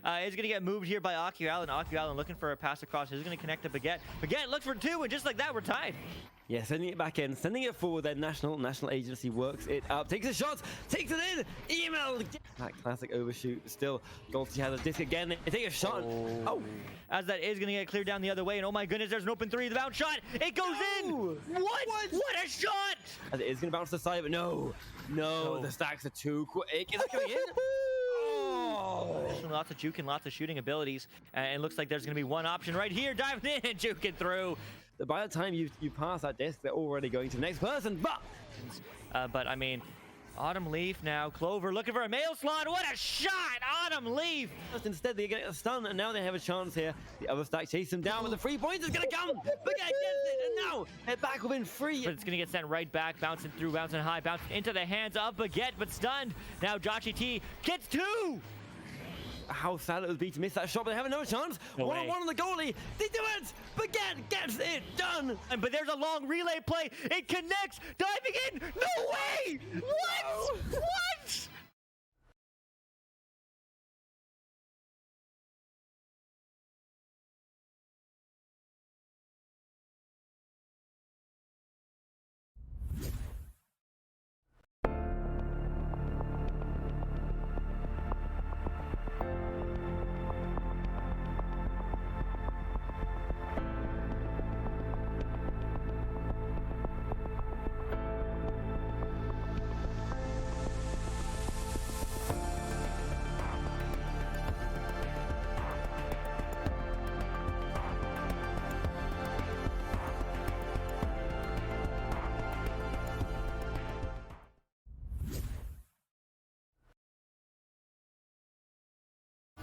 is going to get moved here by AquaAlan. AquaAlan looking for a pass across. He's going to connect to Baguette. Baguette looks for 2, and just like that, we're tied. Yeah, sending it back in, sending it forward. Then national agency works it up, takes a shot, takes it in. Email that classic overshoot. Still, Golty has a disc again. They take a shot. Oh, as that is going to get cleared down the other way. And oh my goodness, there's an open 3. The bounce shot. It goes in. What? What a shot! As it is going to bounce to the side, but no, the stacks are too quick. Is it coming in? Lots of juke and lots of shooting abilities. And it looks like there's going to be one option right here. Diving in and juking through. By the time you pass that disc, they're already going to the next person. But I mean, Autumn Leaf now. Clover looking for a mail slot. What a shot! Autumn Leaf! Instead, they get a stun, and now they have a chance here. The other stack chase them down, but the 3 points is going to come. But gets it, and now they're back within 3. But it's going to get sent right back, bouncing through, bouncing high, bouncing into the hands of Baguette, but stunned. Now Joshi T gets 2. How sad it would be to miss that shot, but they have another chance. One on the goalie. They do it. Baguette gets it done. But there's a long relay play. It connects. Diving in. No way. What? What?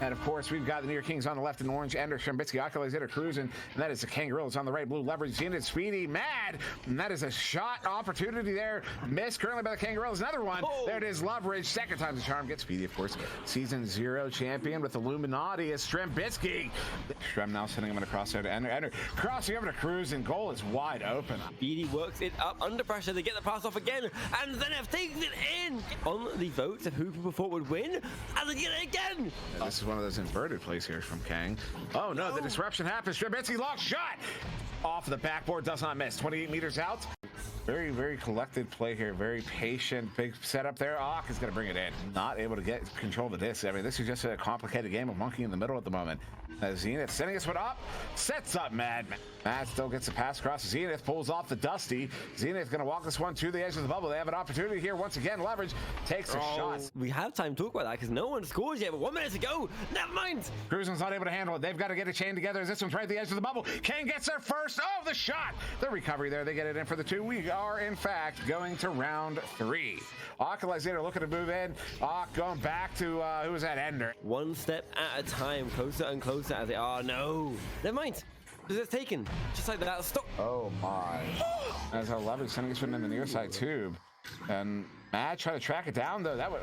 And of course, we've got the New York Kings on the left in orange, Ender, Shambitsky, Alcalazeta, cruising, and that is the Kangaroos on the right, blue, leverage, Zenit, Speedy, Mad, and that is a shot opportunity there, missed currently by the Kangaroos, another one, there it is, leverage, second time the charm, gets Speedy, of course, season 0 champion with Illuminati is Strembitsky. Strem now sending him across there to Ender, crossing over to Cruz, and goal is wide open. Speedy works it up under pressure, they get the pass off again, and Zenith takes it in! On the votes of who people thought would win, and they get it again! This is one of those inverted plays here from Kang. Oh no, the disruption happens. Strembitsky long shot off the backboard, does not miss. 28 meters out. Very, very collected play here. Very patient. Big setup there. Ock is going to bring it in. Not able to get control of the disc. I mean, this is just a complicated game of monkey in the middle at the moment. Zenith sending us one up. Sets up Mad. Mad still gets the pass across. Zenith pulls off the Dusty. Zenith going to walk this one to the edge of the bubble. They have an opportunity here. Once again, leverage takes a shot. We have time to talk about that because no one scores yet, but 1 minute to go. Never mind. Cruisen's not able to handle it. They've got to get a chain together as this one's right at the edge of the bubble. Kane gets there first. Oh, the shot. The recovery there. They get it in for the 2. We are, in fact, going to round 3. Alcalazeta looking to move in. Going back to, who was that? Ender. One step at a time, closer and closer as they are. No. Never mind. It's taken. Just like that. Stop. Oh, my. As our leverage sending us one in the near side tube. And Matt trying to track it down, though. That would...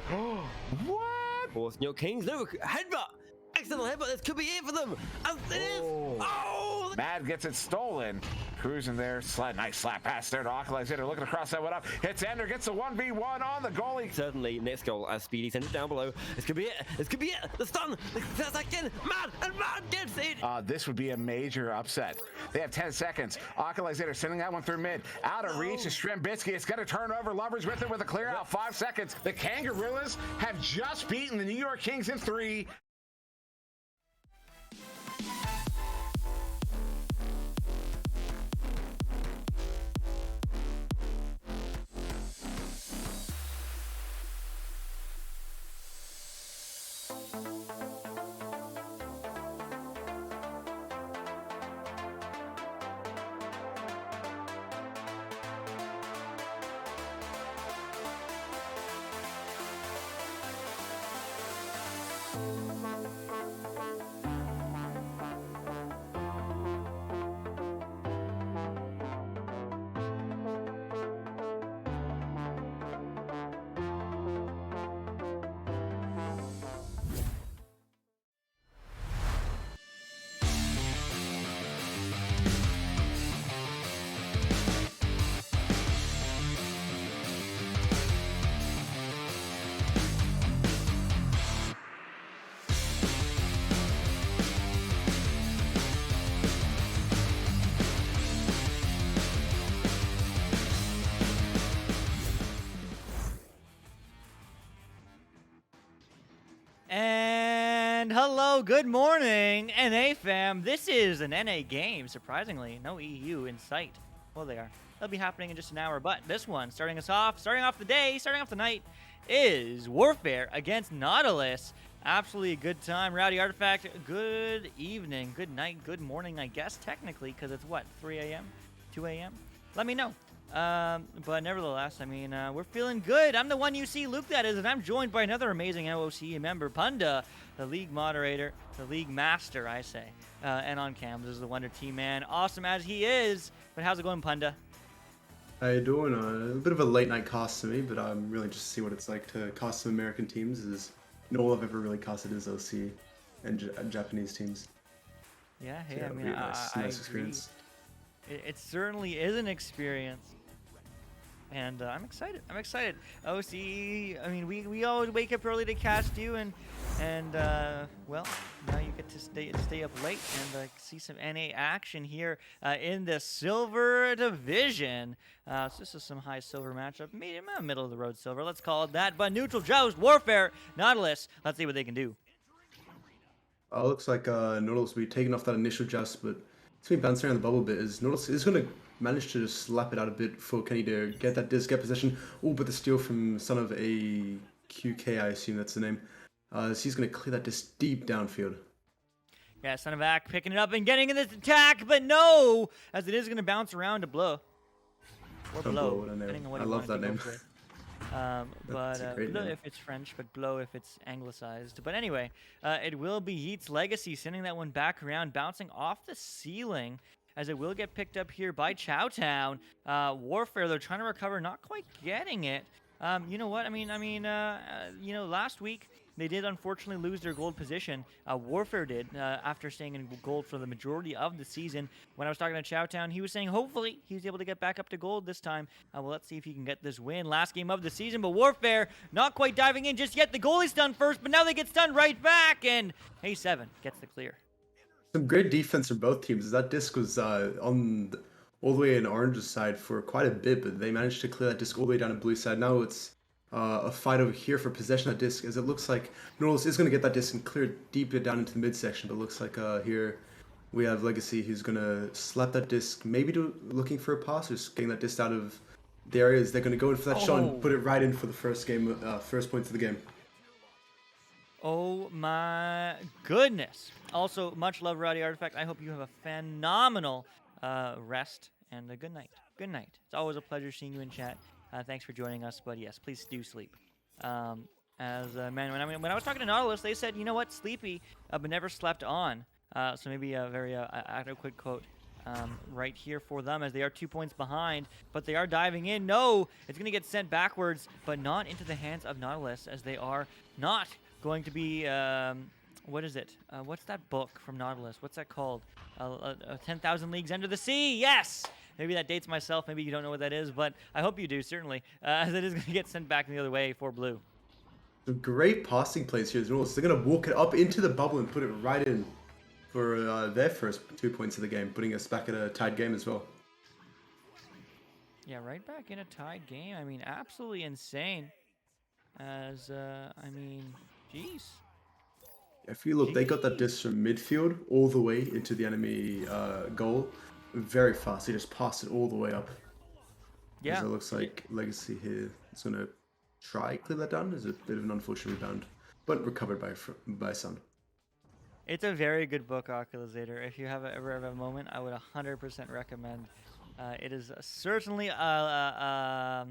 What? Of course, New York Kings. No, headbutt. Accidental headbutt. This could be it for them. And it is. Oh! Mad gets it stolen. Cruising there. Nice slap pass there to Alcalazeta. Looking across that one up. Hits Ender. Gets the 1v1 on the goalie. Certainly, next goal as Speedy sends it down below. This could be it. This could be it. The stun. The second. Mad. And Mad gets it. This would be a major upset. They have 10 seconds. Alcalazeta sending that one through mid. Out of reach is Strembitsky. It's going to turn over. Leverage with it with a clear out. 5 seconds. The Kangaroos have just beaten the New York Kings in 3. And hello, good morning, NA fam. This is an NA game, surprisingly. No EU in sight. Well, they are. They'll be happening in just an hour, but this one, starting off the night, is Warfare against Nautilus. Absolutely a good time. Rowdy Artifact, good evening, good night, good morning, I guess, technically, because it's what, 3 a.m., 2 a.m.? Let me know. But nevertheless, I mean, we're feeling good. I'm the one you see, Luke, that is, and I'm joined by another amazing OOC member, Punda, the league moderator, the league master, I say. And on cam, this is the Wonder Team man, awesome as he is. But how's it going, Punda? How you doing? A bit of a late night cast to me, but I'm really just to see what it's like to cast some American teams. Is all I've ever really casted is OC and Japanese teams. Yeah, hey, So I mean, really I agree. experience. It certainly is an experience. And I'm excited. OC, I mean, we always wake up early to cast you, and well, now you get to stay up late and see some NA action here in the Silver Division. So this is some high silver matchup, middle of the road silver. Let's call it that. But neutral joust, Warfare, Nautilus. Let's see what they can do. Looks like Nautilus will be taking off that initial joust, but it's been bouncing around the bubble a bit. Is Nautilus is going to manage to just slap it out a bit for Kenny to get that disc, get possession. Oh, but the steal from son of a QK, I assume that's the name. So he's going to clear that disc deep downfield. Yeah, Son of Ack picking it up and getting in this attack, but no, as it is going to bounce around to Blow. Or Blow, depending on what I you love want that to name. go with. That's a great Blow name. if it's French, but Blow if it's anglicized. But anyway, it will be Yeet's Legacy sending that one back around, bouncing off the ceiling, as it will get picked up here by Chowtown. Warfare, they're trying to recover, not quite getting it. You know what? I mean, you know, last week they did unfortunately lose their gold position. Warfare did after staying in gold for the majority of the season. When I was talking to Chowtown, he was saying hopefully he's able to get back up to gold this time. Well, let's see if he can get this win. Last game of the season, but Warfare not quite diving in just yet. The goalie's stunned first, but now they get stunned right back, and A7 gets the clear. Some great defense from both teams. That disc was all the way in Orange's side for quite a bit, but they managed to clear that disc all the way down to Blue side. Now it's a fight over here for possession of that disc, as it looks like Nautilus is going to get that disc and clear it deeper down into the midsection, but it looks like here we have Legacy who's going to slap that disc, maybe looking for a pass, or just getting that disc out of the areas. They're going to go in for that shot and put it right in for the first points of the game. Oh my goodness. Also, much love, Rowdy Artifact. I hope you have a phenomenal rest and a good night. Good night. It's always a pleasure seeing you in chat. Thanks for joining us, but yes, please do sleep. Man, when I was talking to Nautilus, they said, you know what, sleepy, but never slept on. So maybe a very adequate quote right here for them, as they are 2 points behind, but they are diving in. No, it's going to get sent backwards, but not into the hands of Nautilus, as they are not going to be, what is it? What's that book from Nautilus? What's that called? 10,000 Leagues Under the Sea. Yes! Maybe that dates myself. Maybe you don't know what that is, but I hope you do, certainly, as it is going to get sent back the other way for Blue. Some great passing plays here as well. So they're going to walk it up into the bubble and put it right in for their first 2 points of the game, putting us back at a tied game as well. Yeah, right back in a tied game. I mean, absolutely insane. As, I mean, jeez. If you look, they got that disc from midfield all the way into the enemy goal very fast. They just passed it all the way up. Yeah. So it looks like Legacy here is going to try clear that down. It's a bit of an unfortunate rebound, but recovered by Sun. It's a very good book, Oculazator. If you ever have a moment, I would 100% recommend. It is certainly a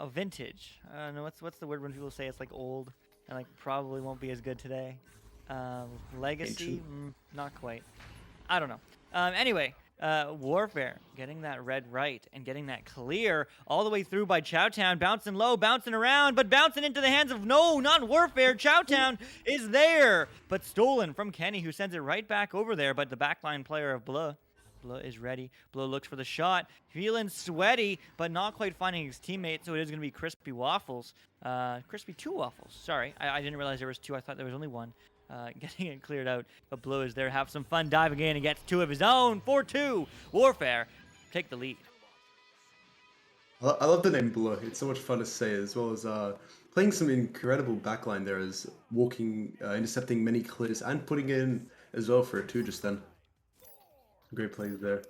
vintage. I don't know what's the word when people say it's like old and like probably won't be as good today. Legacy, not quite. I don't know. Anyway, Warfare getting that red right and getting that clear all the way through by Chowtown, bouncing low, bouncing around, but bouncing into the hands of no, not Warfare. Chowtown is there, but stolen from Kenny, who sends it right back over there. But the backline player of Blue is ready. Blue looks for the shot, feeling sweaty, but not quite finding his teammate, so it is going to be Crispy Waffles. Crispy 2 Waffles, sorry. I didn't realize there was 2. I thought there was only 1. Getting it cleared out, but Blue is there. Have some fun diving in and gets 2 of his own. 4-2. Warfare take the lead. I love the name Blue. It's so much fun to say, as well as playing some incredible backline there, as walking, intercepting many clears and putting in as well for a 2 just then. Great plays there.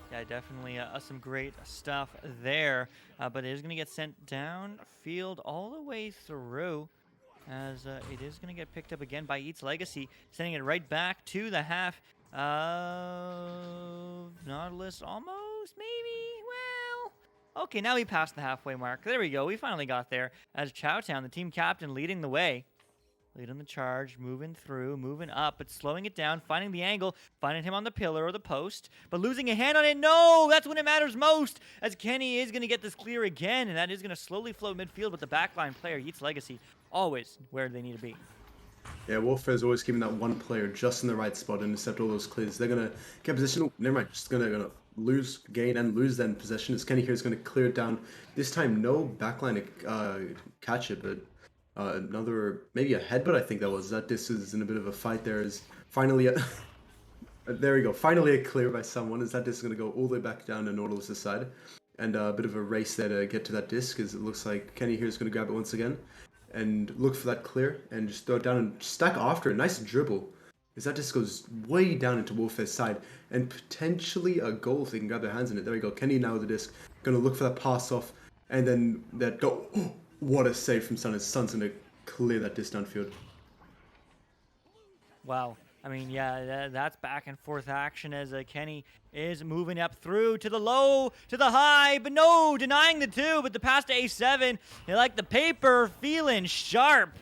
Yeah, definitely some great stuff there. But it is going to get sent down field all the way through, as it is going to get picked up again by Eats Legacy, sending it right back to the half of Nautilus almost, maybe? Well, okay, now we passed the halfway mark. There we go. We finally got there as Chowtown, the team captain, leading the way. Leading the charge, moving through, moving up, but slowing it down, finding the angle, finding him on the pillar or the post, but losing a hand on it. No, that's when it matters most, as Kenny is going to get this clear again, and that is going to slowly float midfield, but the backline player, Yeats Legacy, always where they need to be. Yeah, Warfare's always keeping that one player just in the right spot and intercept all those clears. They're going to get position. Oh, never mind. Just gonna lose, gain, and lose then possession. As Kenny here is going to clear it down. This time, no backline to catch it, but another, maybe a headbutt, I think that was. That this is in a bit of a fight there. Is finally there we go. Finally a clear by someone. As that disc is going to go all the way back down to Nautilus' side. And a bit of a race there to get to that disc, as it looks like Kenny here is going to grab it once again. And look for that clear and just throw it down and stack after it. Nice dribble. As that disc goes way down into Warfare's side. And potentially a goal if they can grab their hands in it. There we go. Kenny now with the disc. Going to look for that pass off. And then that goal. Oh, what a save from Sun. His Sun's going to clear that disc downfield. Wow. I mean, yeah, that's back and forth action as Kenny is moving up through to the low, to the high, but no, denying the 2, but the pass to A7. They like the paper, feeling sharp.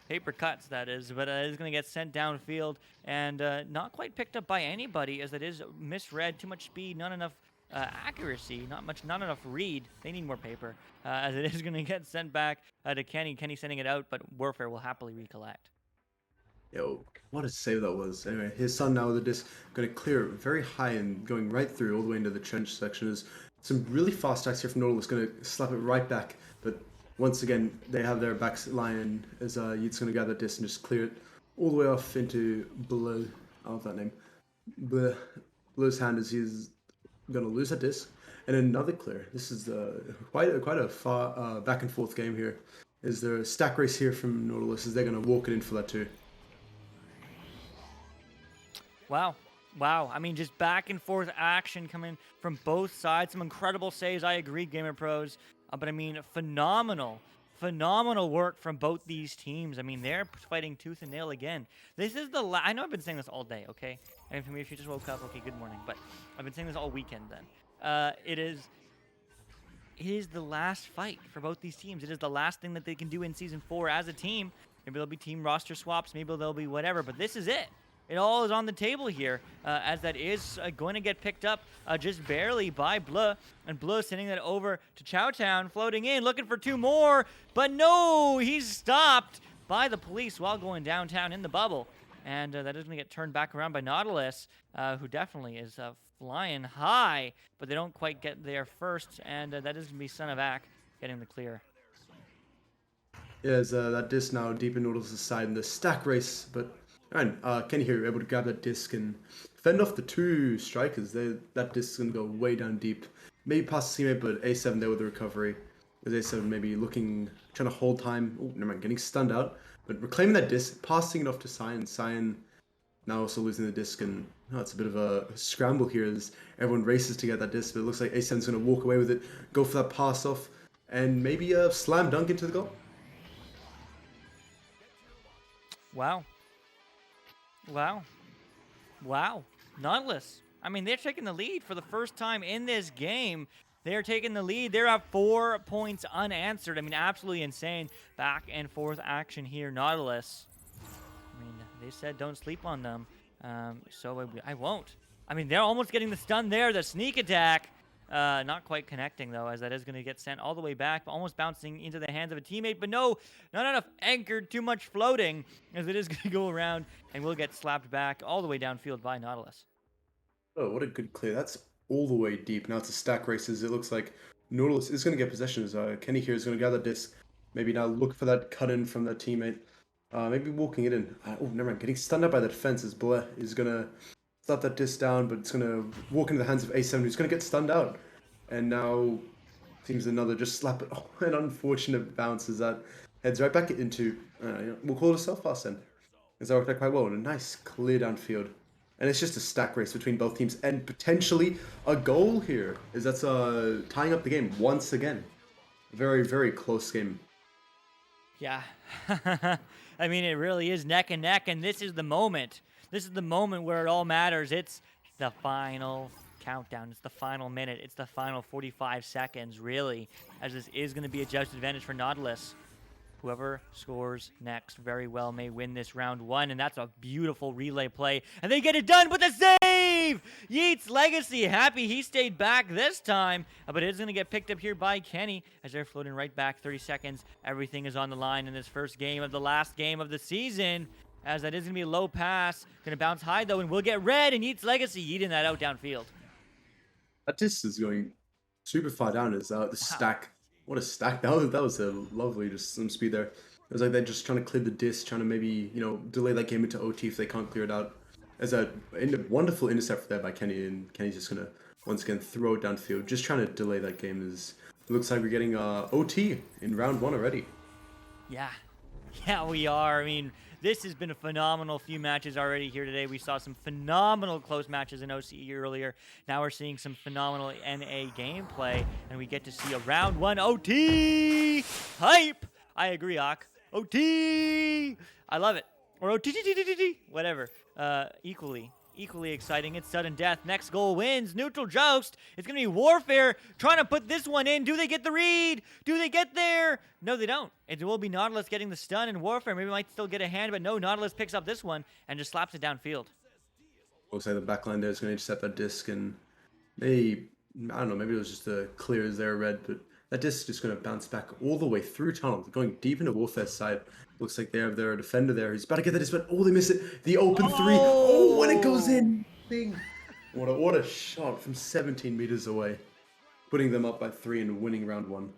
Paper cuts, that is, but it's going to get sent downfield and not quite picked up by anybody, as it is misread. Too much speed, not enough accuracy, not enough read. They need more paper, as it is going to get sent back to Kenny. Kenny sending it out, but Warfare will happily recollect. Yo, what a save that was. Anyway, his Sun now with the disc going to clear very high and going right through all the way into the trench section. Is some really fast attacks here from Nautilus, going to slap it right back, but once again, they have their back line as Yeats going to gather that disc and just clear it all the way off into Bleu. I love that name. Bleu's hand as he's going to lose that disc. And another clear. This is quite a far back and forth game here. Is there a stack race here from Nautilus as they're going to walk it in for that too. Wow. Wow. I mean, just back and forth action coming from both sides. Some incredible saves. I agree, Gamer Pros. But I mean, phenomenal work from both these teams. I mean, they're fighting tooth and nail again. This is the I know I've been saying this all day, okay? And for me, if you just woke up, okay, good morning. But I've been saying this all weekend then. It is the last fight for both these teams. It is the last thing that they can do in Season 4 as a team. Maybe there'll be team roster swaps. Maybe there'll be whatever. But this is it. It all is on the table here, as that is going to get picked up just barely by Bleu. And Bleu sending that over to Chowtown, floating in, looking for 2 more. But no, he's stopped by the police while going downtown in the bubble. And that is going to get turned back around by Nautilus, who definitely is flying high. But they don't quite get there first. And that is going to be Son of Ak getting the clear. Yeah, as that disc now deep in Nautilus' side in the stack race, but... And Kenny here able to grab that disc and fend off the 2 strikers. That disc is going to go way down deep. Maybe past the teammate, but A7 there with the recovery. As A7 maybe trying to hold time. Oh, never mind, getting stunned out. But reclaiming that disc, passing it off to Cyan. Cyan now also losing the disc. And it's a bit of a scramble here as everyone races to get that disc. But it looks like A7's going to walk away with it, go for that pass off, and maybe a slam dunk into the goal. Wow. Wow. Nautilus. I mean, they're taking the lead for the first time in this game. They're taking the lead. They're at 4 points unanswered. I mean, absolutely insane back and forth action here. Nautilus. I mean, they said don't sleep on them. So I won't. I mean, they're almost getting the stun there. The sneak attack. Not quite connecting, though, as that is going to get sent all the way back, almost bouncing into the hands of a teammate. But no, not enough anchored, too much floating, as it is going to go around and will get slapped back all the way downfield by Nautilus. Oh, what a good clear. That's all the way deep. Now it's a stack races. It looks like Nautilus is going to get possession. As Kenny here is going to gather disc. Maybe now look for that cut in from that teammate. Maybe walking it in. Oh, never mind. Getting stunned up by the defense as Bleu is going to slap that disc down, but it's going to walk into the hands of A7, who's going to get stunned out. And now Seems another just slap it. Oh, an unfortunate bounce as that heads right back into, we'll call it a self-pass then. As that worked out quite well, and a nice clear downfield. And it's just a stack race between both teams, and potentially a goal here, as that's tying up the game once again. Very, very close game. Yeah. I mean, it really is neck and neck, and this is the moment. This is the moment where it all matters. It's the final countdown. It's the final minute. It's the final 45 seconds, really, as this is going to be a judged advantage for Nautilus. Whoever scores next very well may win this round one, and that's a beautiful relay play. And they get it done with a save! Yeet's Legacy happy he stayed back this time, but it is going to get picked up here by Kenny as they're floating right back. 30 seconds. Everything is on the line in this first game of the last game of the season, as that is going to be a low pass. Going to bounce high, though, and we'll get red, and Yeet's Legacy eating that out downfield. That distance is going super far down as the stack. What a stack. That was a lovely, just some speed there. It was like they're just trying to clear the disc, trying to maybe, delay that game into OT if they can't clear it out. As a wonderful intercept there by Kenny, and Kenny's just going to, once again, throw it downfield. Just trying to delay that game as it looks like we're getting OT in round one already. Yeah. Yeah, we are. I mean, this has been a phenomenal few matches already here today. We saw some phenomenal close matches in OCE earlier. Now we're seeing some phenomenal NA gameplay, and we get to see a round one OT hype. I agree, Ak. OT. I love it. Or OT, whatever. Equally exciting. It's sudden death. Next goal wins. Neutral Joust. It's going to be Warfare trying to put this one in. Do they get the read? Do they get there? No, they don't. It will be Nautilus getting the stun, and Warfare maybe might still get a hand, but no, Nautilus picks up this one and just slaps it downfield. Looks like the backline there is going to intercept that disc, and maybe, I don't know, maybe it was just clear as there red, but that disc is just going to bounce back all the way through tunnel, going deep into Warfare's side. Looks like they have their defender there. He's about to get the disc, but they miss it. The open three. Oh, when it goes in. What a shot from 17 meters away. Putting them up by 3 and winning round one.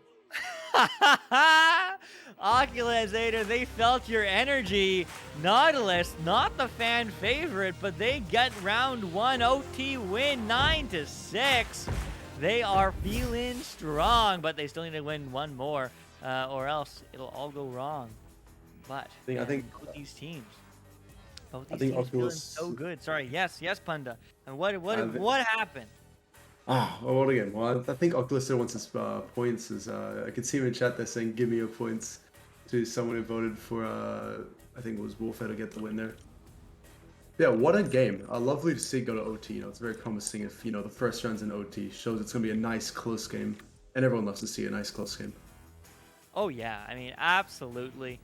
Oculus Ader, they felt your energy. Nautilus, not the fan favorite, but they get round one OT win 9-6. They are feeling strong, but they still need to win one more, or else it'll all go wrong. But I think both these teams, Oculus feeling so good. Sorry, yes, Punda. And what happened? What again? Well, I think Oculus still wants his points. I could see him in chat there saying, "Give me your points," to someone who voted for I think it was Warfare to get the win there. Yeah, what a game! Lovely to see it go to OT. It's very promising. If the first round's in OT, shows it's gonna be a nice close game, and everyone loves to see a nice close game. Oh yeah, I mean absolutely.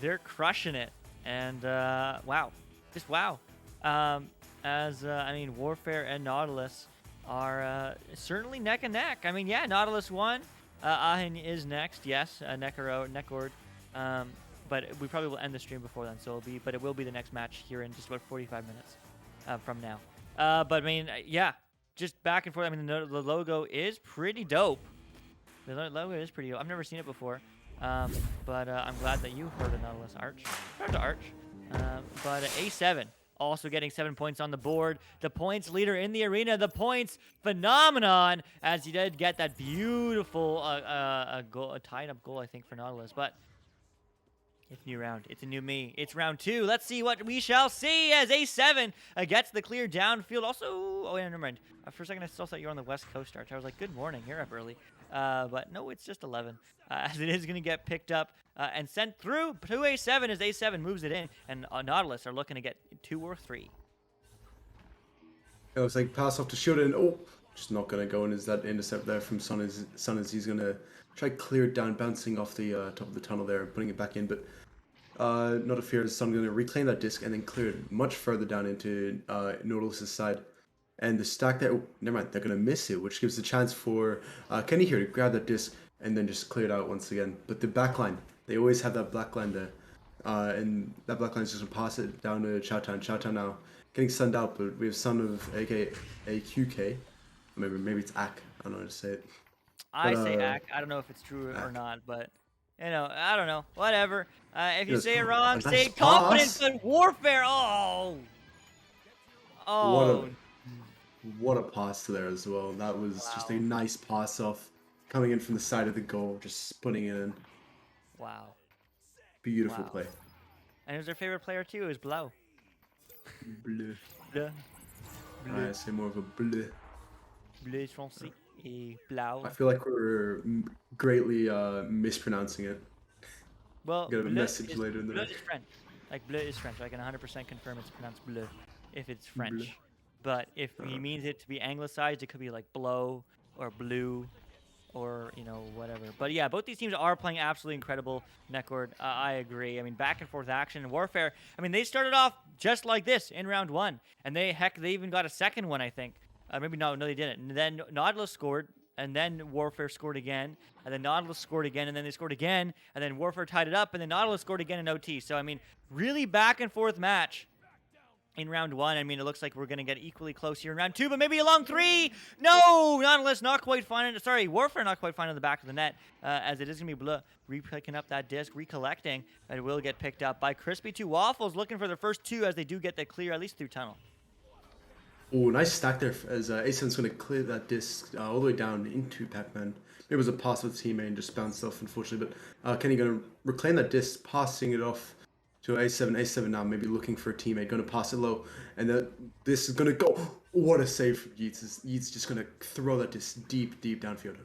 They're crushing it, and wow, just wow. I mean, Warfare and Nautilus are certainly neck and neck. I mean, yeah, Nautilus won. Ahin is next, yes, Nekord. But we probably will end the stream before then, so it will be the next match here in just about 45 minutes from now. But I mean, yeah, just back and forth. I mean, the logo is pretty dope. The logo is pretty dope. I've never seen it before. But I'm glad that you heard of Nautilus Arch. Shout out to Arch. But A7 also getting 7 points on the board. The points leader in the arena. The points phenomenon, as he did get that beautiful a tied-up goal, I think, for Nautilus. But it's a new round. It's a new me. It's round two. Let's see what we shall see as A7 gets the clear downfield. Also, oh, yeah, never mind. For a second, I still thought you were on the West Coast, Arch. I was like, good morning. You're up early. But no, it's just 11. As it is going to get picked up and sent through to A7 as A7 moves it in. And Nautilus are looking to get 2 or 3. It looks like pass off to Shooter, and just not going to go in. Is that intercept there from Sun as he's going to try clear it down, bouncing off the top of the tunnel there, putting it back in. But not a fear as Sun going to reclaim that disc and then clear it much further down into Nautilus's side. And the stack there, never mind, they're going to miss it, which gives the chance for Kenny here to grab that disc and then just clear it out once again. But the backline, they always have that black line there. And that black line is just going to pass it down to Chowtown. Chowtown now getting sunned out, but we have Son of AQK. Maybe it's Ak. I don't know how to say it. I say Ak. I don't know if it's true or not, but I don't know. Whatever. If you say it wrong, say it confident, but Warfare. Oh. What a pass there as well. That was just a nice pass off. coming in from the side of the goal, just putting it in. Wow. Beautiful Wow. play. And who's their favorite player too? It was Blau. Bleu. Bleu. Bleu. I say more of a bleu. Bleu foncé. Et Blau. I feel like we're greatly mispronouncing it. Well, Get a bleu message is, later in the bleu day. is French. Like bleu is French. I can 100% confirm it's pronounced bleu if it's French. Bleu. But if he means it to be anglicized, it could be like blow or blue or, you know, whatever. But yeah, both these teams are playing absolutely incredible. Netcord, I agree. I mean, back and forth action and Warfare. I mean, they started off just like this in round 1. And they even got a second one, I think. Maybe no, they didn't. And then Nautilus scored. And then Warfare scored again, and then Nautilus scored again, and then they scored again, and then Warfare tied it up, and then Nautilus scored again in OT. So, I mean, really back and forth match in round 1. I mean, it looks like we're going to get equally close here in round 2, but maybe a long 3. No, Nautilus not quite finding it. Sorry, Warfare not quite finding the back of the net, as it is going to be Bleu re-picking up that disc, recollecting, and it will get picked up by Crispy 2 Waffles, looking for their first 2 as they do get the clear, at least through tunnel. Oh, nice stack there as A7's going to clear that disc all the way down into Pac-Man. It was a pass with teammate and just bounced off, unfortunately. But Kenny going to reclaim that disc, passing it off to A7. A7 now maybe looking for a teammate, going to pass it low. And this is going to go. What a save from Yeats. Yeats just going to throw that disc deep downfield.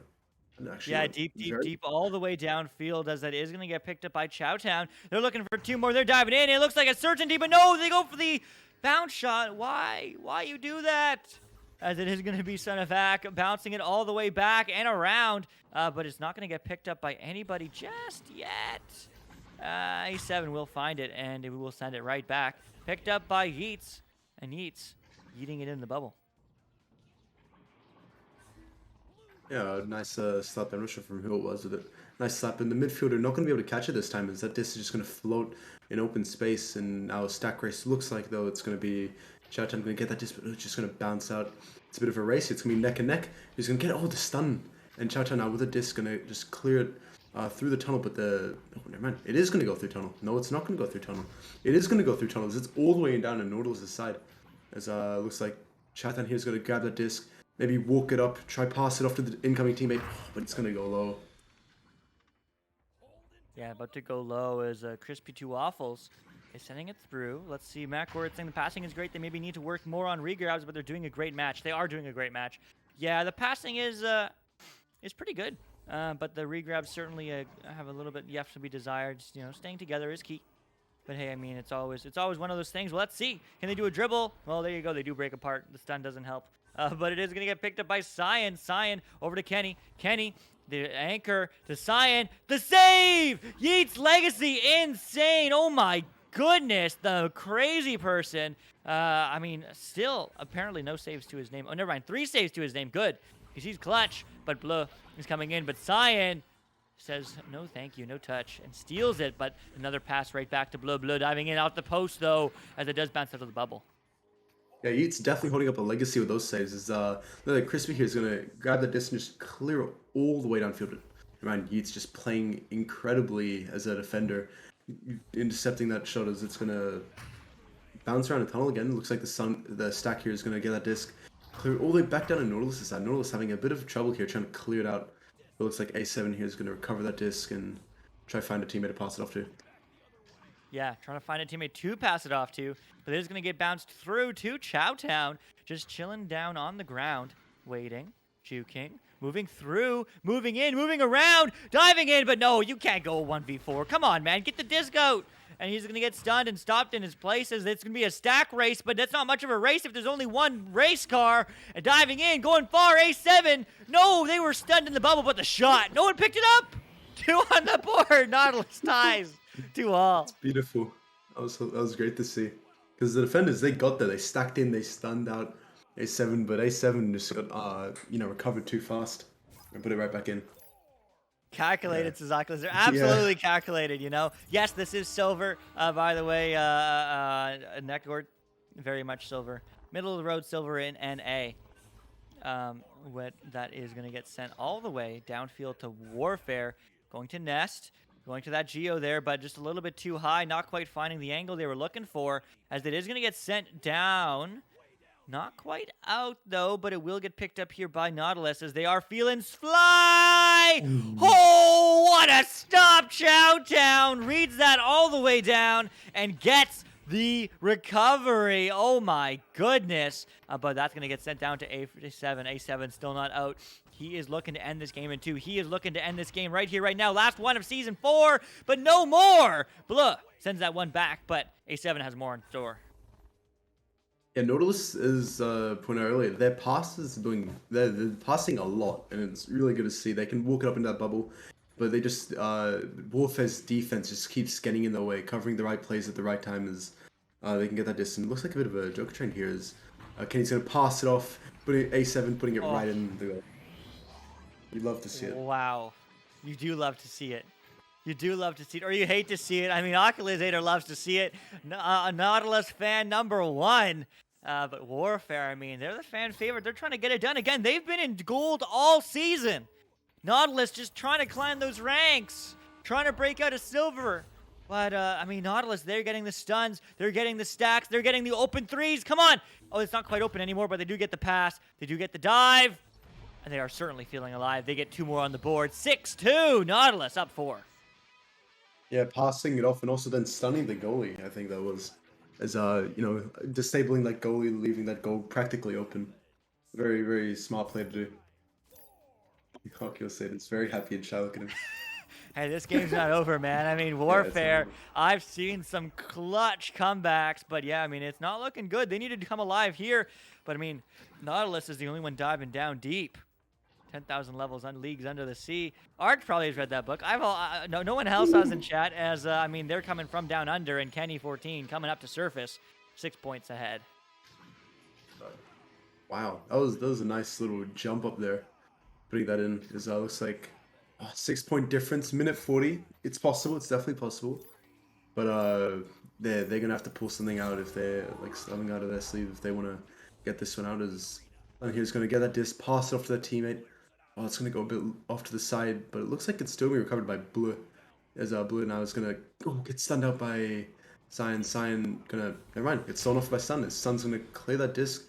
And actually, Yeah, deep, all the way downfield as that is going to get picked up by Chowtown. They're looking for 2 more. They're diving in. It looks like a certainty, but no, they go for the bounce shot. Why? Why you do that? As it is going to be Son of Ak bouncing it all the way back and around, but it's not going to get picked up by anybody just yet. A7 will find it, and we will send it right back. Picked up by Yeats, and Yeats eating it in the bubble. Yeah, nice slap. I'm not sure from who it was with it. Nice slap. And the midfielder not going to be able to catch it this time, as that disc is just going to float in open space. And our stack race looks like, though, it's going to be Chowtown going to get that disc, but it's just going to bounce out. It's a bit of a race. It's going to be neck and neck. He's going to get the stun. And Chowtown now with the disc going to just clear it through the tunnel. But never mind. It is going to go through tunnel. No, it's not going to go through tunnel. It is going to go through tunnels. It's all the way down on Nautilus' side. As looks like Chowtown here is going to grab that disc. Maybe walk it up, try pass it off to the incoming teammate, but it's going to go low. Yeah, about to go low as Crispy 2 Waffles is sending it through. Let's see, Matt Gord saying the passing is great. They maybe need to work more on regrabs, but they're doing a great match. They are doing a great match. Yeah, the passing is pretty good, but the regrabs certainly have a little bit left to be desired. You know, staying together is key. But hey, I mean, it's always one of those things. Well, let's see. Can they do a dribble? Well, there you go. They do break apart. The stun doesn't help. But it is going to get picked up by Cyan. Cyan over to Kenny. Kenny, the anchor to Cyan. The save! Yeats legacy, insane. Oh my goodness, the crazy person. I mean, still, apparently no saves to his name. Oh, never mind. 3 saves to his name. Good, because he's clutch. But Bleu is coming in. But Cyan says, no thank you, no touch, and steals it. But another pass right back to Bleu. Bleu diving in out the post, though, as it does bounce out of the bubble. Yeah, Yeats definitely holding up a legacy with those saves. Is like Crispy here is going to grab the disc and just clear it all the way downfield. Man, Yeats just playing incredibly as a defender, intercepting that shot as it's going to bounce around the tunnel again. Looks like the stack here is going to get that disc clear all the way back down to Nautilus' side. Nautilus having a bit of trouble here trying to clear it out. It looks like A7 here is going to recover that disc and try to find a teammate to pass it off to. Yeah, trying to find a teammate to pass it off to, but it is going to get bounced through to Chowtown, just chilling down on the ground, waiting, juking, moving through, moving in, moving around, diving in, but no, you can't go 1v4. Come on, man, get the disc out. And he's going to get stunned and stopped in his place as it's going to be a stack race, but that's not much of a race if there's only one race car. And diving in, going far, A7. No, they were stunned in the bubble, but the shot, no one picked it up. 2 on the board, Nautilus ties. 2-all. It's beautiful. That was great to see. Because the defenders, they got there. They stacked in. They stunned out A7. But A7 just got, recovered too fast. And put it right back in. Calculated, yeah. Suzaku. They're absolutely calculated, you know. Yes, this is silver. By the way, Netcord, very much silver. Middle of the road silver in NA. What that is going to get sent all the way downfield to Warfare. Going to Nest. Going to that Geo there, but just a little bit too high. Not quite finding the angle they were looking for, as it is going to get sent down Not quite out, though, but it will get picked up here by Nautilus as they are feeling fly. Oh, what a stop. Chowtown reads that all the way down and gets the recovery. Oh, my goodness. But that's going to get sent down to A7. A7 still not out. He is looking to end this game in 2. He is looking to end this game right here, right now. Last one of Season 4, but no more. Blah sends that one back, but A7 has more in store. Yeah, Nautilus is pointed out earlier. Their passes they're passing a lot, and it's really good to see. They can walk it up in that bubble, but they just Warfare's defense just keeps getting in their way, covering the right plays at the right time as they can get that distance. Looks like a bit of a joker train here. As Kenny's gonna pass it off, putting A7, putting it right in the goal. You love to see it. Wow, you do love to see it. You do love to see it, or you hate to see it. I mean, Occulizator loves to see it. Nautilus fan number 1. But Warfare, I mean, they're the fan favorite. They're trying to get it done. Again, they've been in gold all season. Nautilus just trying to climb those ranks, trying to break out of silver. But, I mean, Nautilus, they're getting the stuns. They're getting the stacks. They're getting the open threes. Come on. Oh, it's not quite open anymore, but they do get the pass. They do get the dive. And they are certainly feeling alive. They get 2 more on the board. 6-2. Nautilus up 4. Yeah, passing it off and also then stunning the goalie. I think that was, as disabling that goalie, leaving that goal practically open. Very, very smart play to do. Oculus said it's very happy and shy. Look at him. Hey, this game's not over, man. I mean, Warfare, I've seen some clutch comebacks, but yeah, I mean, it's not looking good. They needed to come alive here, but I mean, Nautilus is the only one diving down deep. 10,000 levels on Leagues Under the Sea. Arch probably has read that book. No one else has in chat, as I mean, they're coming from down under, and Kenny14 coming up to surface, 6 points ahead. Wow, that was a nice little jump up there. Putting that in is looks like 6-point difference, minute 40. It's possible. It's definitely possible. But they're gonna have to pull something out if they're like something out of their sleeve if they want to get this one out. As here's gonna get that disc, pass it off to their teammate. Oh, it's going to go a bit off to the side, but it looks like it's still being recovered by Blue. As Blue now is going to get stunned out by Cyan. Cyan never mind, it's thrown off by Sun. His Sun's going to clear that disc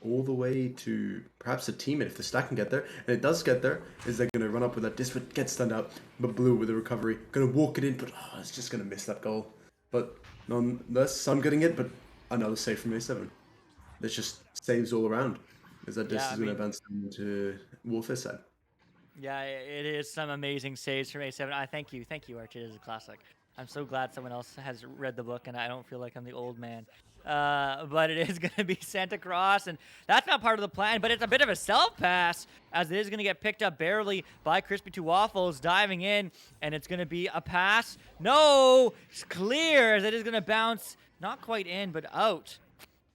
all the way to perhaps a teammate if the stack can get there. And it does get there, is they're going to run up with that disc, but get stunned out. But Blue with the recovery, going to walk it in, but it's just going to miss that goal. But nonetheless, Sun getting it, but another save from A7. That's just saves all around. Is that disc is going to advance into Warfare side. Yeah, it is some amazing saves from A7. Thank you, Arch. It is a classic. I'm so glad someone else has read the book, and I don't feel like I'm the old man. But it is going to be sent across, and that's not part of the plan, but it's a bit of a self-pass, as it is going to get picked up barely by Crispy 2 Waffles, diving in, and it's going to be a pass. No! It's clear, as it is going to bounce, not quite in, but out.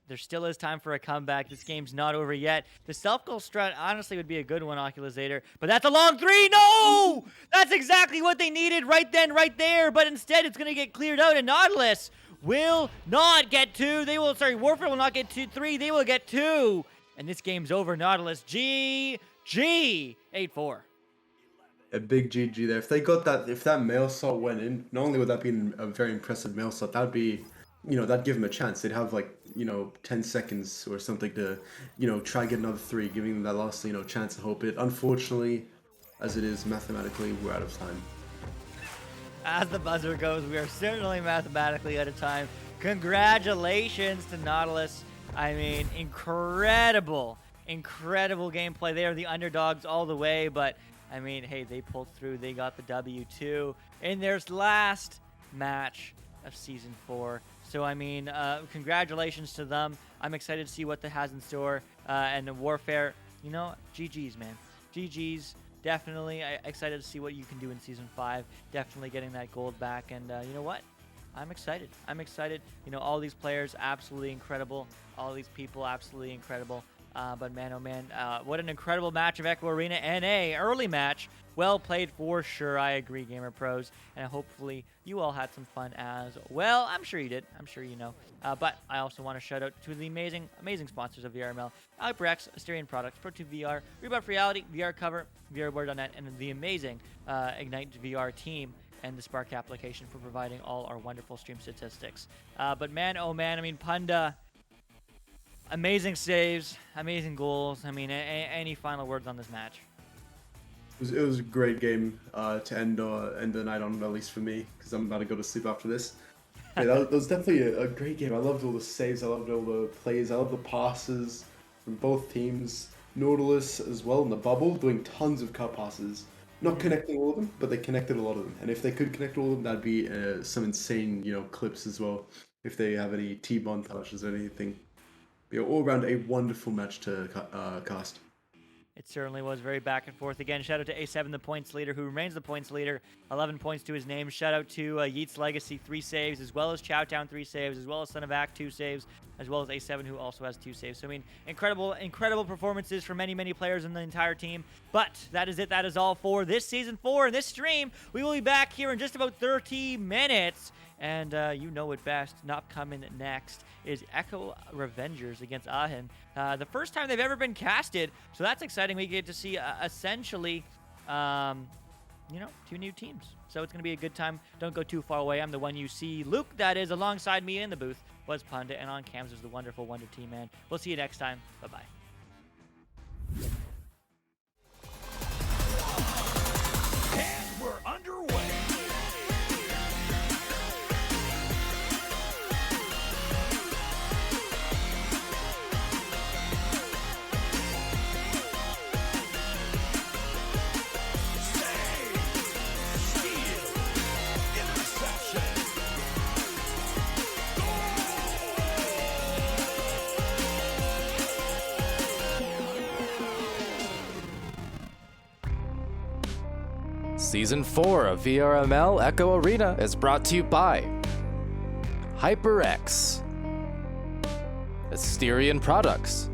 There still is time for a comeback. This game's not over yet. The self-goal strut honestly would be a good one, Oculizator. But that's a long 3. No! That's exactly what they needed right then, right there. But instead, it's going to get cleared out. And Nautilus will not get 2. Warfare will not get 3. They will get 2. And this game's over. Nautilus, GG. 8-4. A big GG there. If they got that, if that mail shot went in, not only would that be a very impressive mail shot, that'd be, that'd give them a chance. They'd have 10 seconds or something to, try get another 3, giving them that last, chance and hope. Unfortunately, as it is mathematically, we're out of time. As the buzzer goes, we are certainly mathematically out of time. Congratulations to Nautilus. I mean, incredible gameplay. They are the underdogs all the way, but I mean, hey, they pulled through. They got the W2 in their last match of Season 4. So, I mean, congratulations to them. I'm excited to see what they has in store. And the Warfare, GG's, man. GG's. Definitely excited to see what you can do in Season 5. Definitely getting that gold back. And you know what? I'm excited. All these players, absolutely incredible. All these people, absolutely incredible. But man, oh man, what an incredible match of Echo Arena NA. Early match. Well played for sure. I agree, Gamer Pros. And hopefully you all had some fun as well. I'm sure you did. I'm sure you know. But I also want to shout out to the amazing sponsors of VRML. HyperX, Asterion Products, Pro2 VR, Rebuff Reality, VR Cover, VRBoard.net, and the amazing Ignite VR team and the Spark application for providing all our wonderful stream statistics. But man, oh man, I mean, Punda, Amazing saves, amazing goals. I mean, any final words on this match? It was a great game to end the night on, at least for me, because I'm about to go to sleep after this. Yeah, that was definitely a great game. I loved all the saves, I loved all the plays, I loved the passes from both teams. Nautilus as well in the bubble, doing tons of cut passes. Not connecting all of them, but they connected a lot of them. And if they could connect all of them, that'd be some insane, clips as well. If they have any T-montages or anything. All around a wonderful match to cast. It certainly was very back and forth. Again, shout out to A7, the points leader, who remains the points leader. 11 points to his name. Shout out to Yeats Legacy, 3 saves, as well as Chowtown, 3 saves, as well as Son of Act, 2 saves, as well as A7, who also has 2 saves. So, I mean, incredible performances from many players in the entire team. But that is it. That is all for this Season 4 and this stream. We will be back here in just about 30 minutes. And you know it best. Not coming next is Echo Revengers against Ahin. The first time they've ever been casted, so that's exciting. We get to see essentially, 2 new teams. So it's going to be a good time. Don't go too far away. I'm the one you see. Luke, that is, alongside me in the booth, was Punda, and on cams was the wonderful Wonder Team Man. We'll see you next time. Bye-bye. And we're underway. Season 4 of VRML Echo Arena is brought to you by HyperX, Asterion Products,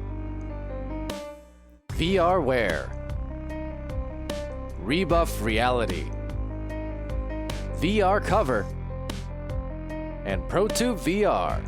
VRware, Rebuff Reality, VR Cover, and ProTube VR.